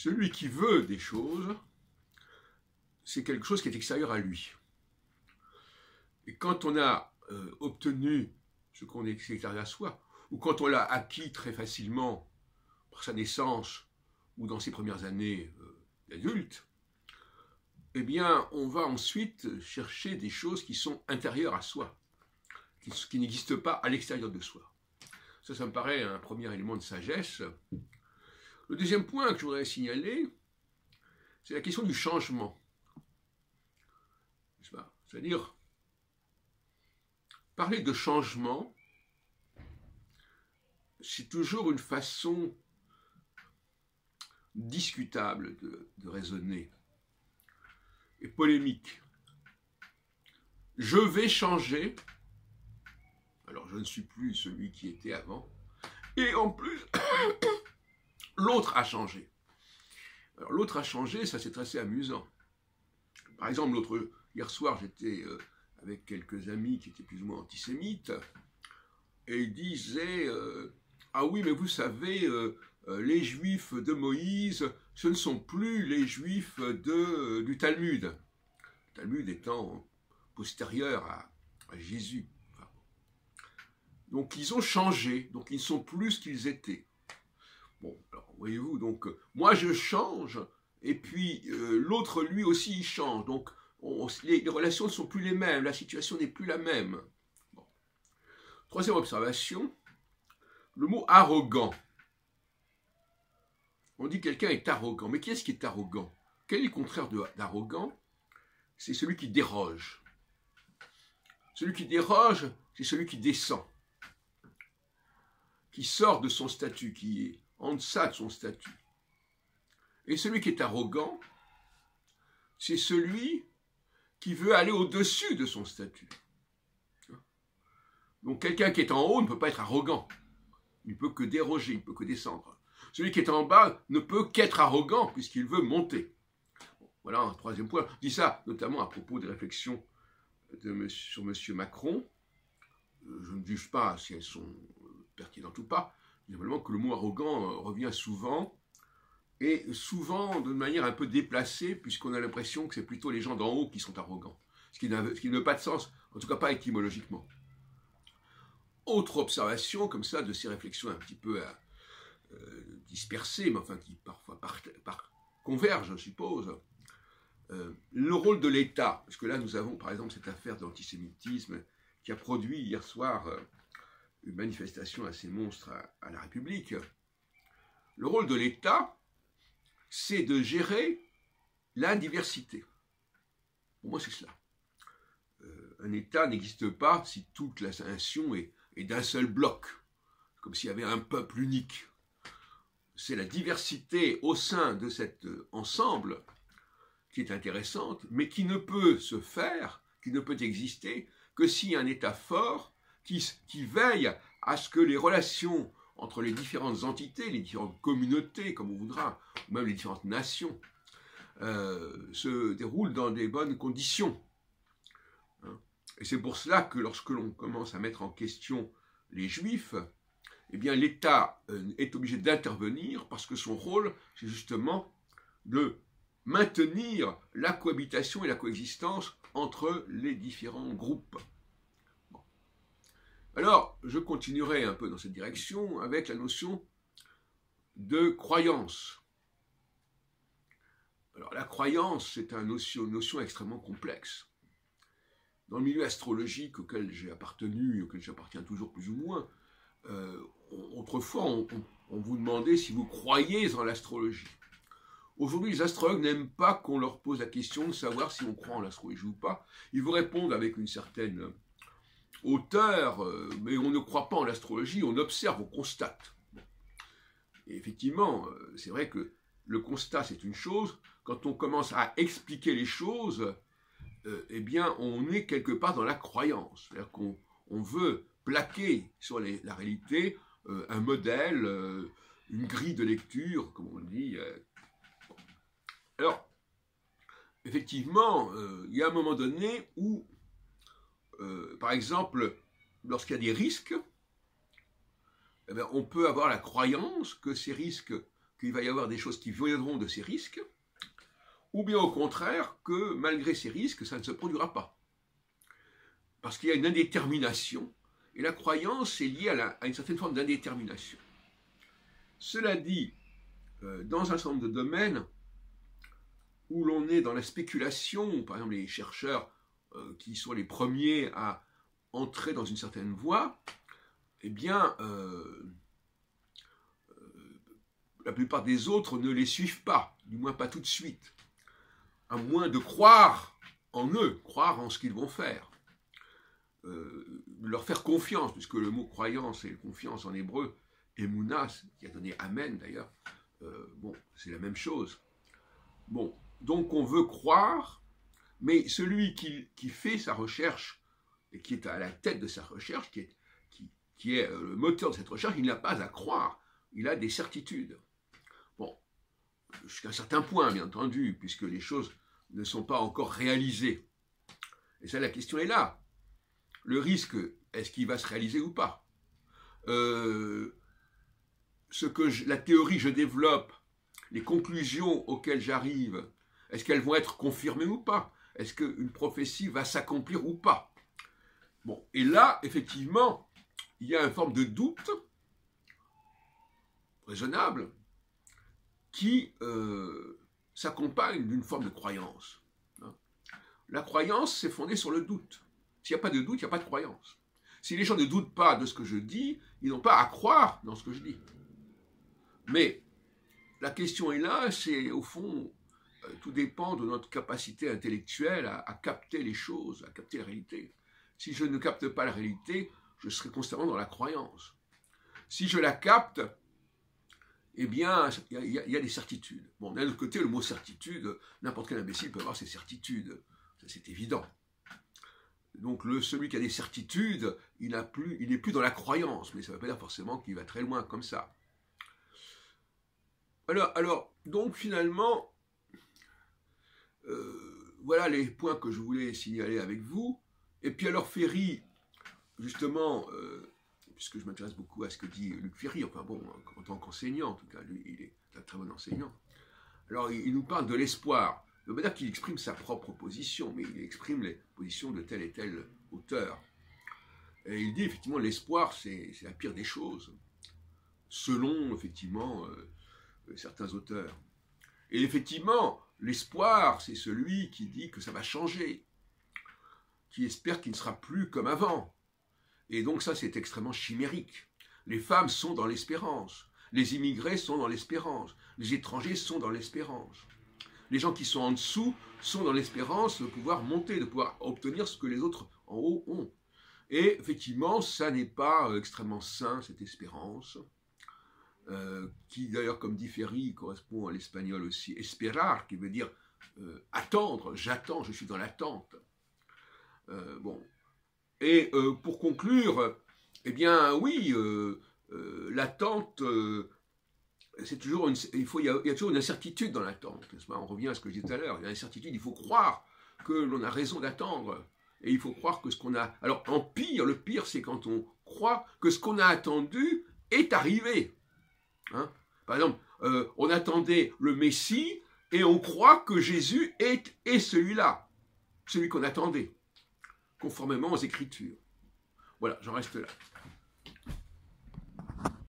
Celui qui veut des choses, c'est quelque chose qui est extérieur à lui. Et quand on a obtenu ce qu'on est extérieur à soi, ou quand on l'a acquis très facilement par sa naissance ou dans ses premières années d'adulte, eh bien, on va ensuite chercher des choses qui sont intérieures à soi, qui n'existent pas à l'extérieur de soi. Ça me paraît un premier élément de sagesse. Le deuxième point que je voudrais signaler, c'est la question du changement. C'est-à-dire, parler de changement, c'est toujours une façon discutable de raisonner et polémique. Je vais changer, alors je ne suis plus celui qui était avant, et en plus, l'autre a changé. Alors l'autre a changé, ça c'est assez amusant. Par exemple, hier soir, j'étais avec quelques amis qui étaient plus ou moins antisémites, et ils disaient ah oui, mais vous savez, les Juifs de Moïse, ce ne sont plus les Juifs du Talmud. Le Talmud étant postérieur à Jésus. Enfin, donc ils ont changé, donc ils ne sont plus ce qu'ils étaient. Bon, alors voyez-vous, donc moi je change, et puis l'autre lui aussi il change, donc les relations ne sont plus les mêmes, la situation n'est plus la même. Bon. Troisième observation, le mot arrogant. On dit que quelqu'un est arrogant, mais qui est-ce qui est arrogant? Quel est le contraire d'arrogant? C'est celui qui déroge. Celui qui déroge, c'est celui qui descend, qui sort de son statut, qui est en deçà de son statut. Et celui qui est arrogant, c'est celui qui veut aller au-dessus de son statut. Donc quelqu'un qui est en haut ne peut pas être arrogant. Il ne peut que déroger, il ne peut que descendre. Celui qui est en bas ne peut qu'être arrogant puisqu'il veut monter. Bon, voilà un troisième point. Je dis ça notamment à propos des réflexions sur M. Macron. Je ne juge pas si elles sont pertinentes ou pas. Simplement que le mot arrogant revient souvent, et souvent de manière un peu déplacée, puisqu'on a l'impression que c'est plutôt les gens d'en haut qui sont arrogants. Ce qui n'a pas de sens, en tout cas pas étymologiquement. Autre observation, comme ça, de ces réflexions un petit peu dispersées, mais enfin qui parfois convergent, je suppose, le rôle de l'État, parce que là nous avons par exemple cette affaire d'antisémitisme qui a produit hier soir une manifestation assez monstre à la République. Le rôle de l'État, c'est de gérer la diversité. Pour moi, c'est cela. Un État n'existe pas si toute la nation est d'un seul bloc, comme s'il y avait un peuple unique. C'est la diversité au sein de cet ensemble qui est intéressante, mais qui ne peut se faire, qui ne peut exister, que si un État fort qui veille à ce que les relations entre les différentes entités, les différentes communautés, comme on voudra, ou même les différentes nations, se déroulent dans des bonnes conditions. Et c'est pour cela que lorsque l'on commence à mettre en question les Juifs, eh bien l'État est obligé d'intervenir parce que son rôle, c'est justement de maintenir la cohabitation et la coexistence entre les différents groupes. Bon. Alors, je continuerai un peu dans cette direction avec la notion de croyance. Alors, la croyance, c'est une notion extrêmement complexe. Dans le milieu astrologique auquel j'ai appartenu, auquel j'appartiens toujours plus ou moins, autrefois, on vous demandait si vous croyez en l'astrologie. Aujourd'hui, les astrologues n'aiment pas qu'on leur pose la question de savoir si on croit en l'astrologie ou pas. Ils vous répondent avec une certaine hauteur, mais on ne croit pas en l'astrologie, on observe, on constate. Et effectivement, c'est vrai que le constat, c'est une chose. Quand on commence à expliquer les choses, eh bien, on est quelque part dans la croyance. C'est-à-dire qu'on veut plaquer sur la réalité un modèle, une grille de lecture, comme on le dit. Alors, effectivement, il y a un moment donné où, par exemple, lorsqu'il y a des risques, eh bien, on peut avoir la croyance que ces risques qu'il va y avoir des choses qui viendront de ces risques, ou bien au contraire que malgré ces risques, ça ne se produira pas. Parce qu'il y a une indétermination, et la croyance est liée à une certaine forme d'indétermination. Cela dit, dans un certain nombre de domaines où l'on est dans la spéculation, par exemple les chercheurs qui sont les premiers à entrer dans une certaine voie, eh bien, la plupart des autres ne les suivent pas, du moins pas tout de suite, à moins de croire en eux, croire en ce qu'ils vont faire, leur faire confiance, puisque le mot croyance et confiance en hébreu, Emouna, qui a donné Amen d'ailleurs, bon, c'est la même chose. Bon, donc on veut croire, mais celui qui fait sa recherche, et qui est à la tête de sa recherche, qui est le moteur de cette recherche, il n'a pas à croire, il a des certitudes. Bon, jusqu'à un certain point, bien entendu, puisque les choses ne sont pas encore réalisées. Et ça, la question est là. Le risque, est-ce qu'il va se réaliser ou pas? La théorie que je développe, les conclusions auxquelles j'arrive, est-ce qu'elles vont être confirmées ou pas? Est-ce qu'une prophétie va s'accomplir ou pas? Bon, et là, effectivement, il y a une forme de doute raisonnable qui s'accompagne d'une forme de croyance. La croyance, c'est fondé sur le doute. S'il n'y a pas de doute, il n'y a pas de croyance. Si les gens ne doutent pas de ce que je dis, ils n'ont pas à croire dans ce que je dis. Mais la question est là, c'est au fond, tout dépend de notre capacité intellectuelle à capter les choses, à capter la réalité. Si je ne capte pas la réalité, je serai constamment dans la croyance. Si je la capte, eh bien, il y a des certitudes. Bon, d'un autre côté, le mot certitude, n'importe quel imbécile peut avoir ses certitudes. Ça, c'est évident. Donc, celui qui a des certitudes, il n'est plus dans la croyance, mais ça ne veut pas dire forcément qu'il va très loin comme ça. Alors donc finalement, voilà les points que je voulais signaler avec vous. Et puis alors Ferry, justement, puisque je m'intéresse beaucoup à ce que dit Luc Ferry, enfin bon, en tant qu'enseignant, en tout cas, lui, il est un très bon enseignant. Alors il nous parle de l'espoir. Ça veut pas dire qu'il exprime sa propre position, mais il exprime les positions de tel et tel auteur. Et il dit effectivement l'espoir, c'est la pire des choses, selon effectivement certains auteurs. Et effectivement, l'espoir, c'est celui qui dit que ça va changer, qui espère qu'il ne sera plus comme avant. Et donc ça, c'est extrêmement chimérique. Les femmes sont dans l'espérance, les immigrés sont dans l'espérance, les étrangers sont dans l'espérance. Les gens qui sont en dessous sont dans l'espérance de pouvoir monter, de pouvoir obtenir ce que les autres en haut ont. Et effectivement, ça n'est pas extrêmement sain, cette espérance. Qui d'ailleurs, comme dit Ferry, correspond à l'espagnol aussi, esperar, qui veut dire attendre, j'attends, je suis dans l'attente. Bon. Et pour conclure, eh bien oui, l'attente, c'est toujours il y a toujours une incertitude dans l'attente. On revient à ce que je disais tout à l'heure, il y a une incertitude, il faut croire que l'on a raison d'attendre. Et il faut croire que ce qu'on a... Alors, le pire, c'est quand on croit que ce qu'on a attendu est arrivé. Hein? Par exemple, on attendait le Messie et on croit que Jésus est celui-là, celui qu'on attendait, conformément aux Écritures. Voilà, j'en reste là.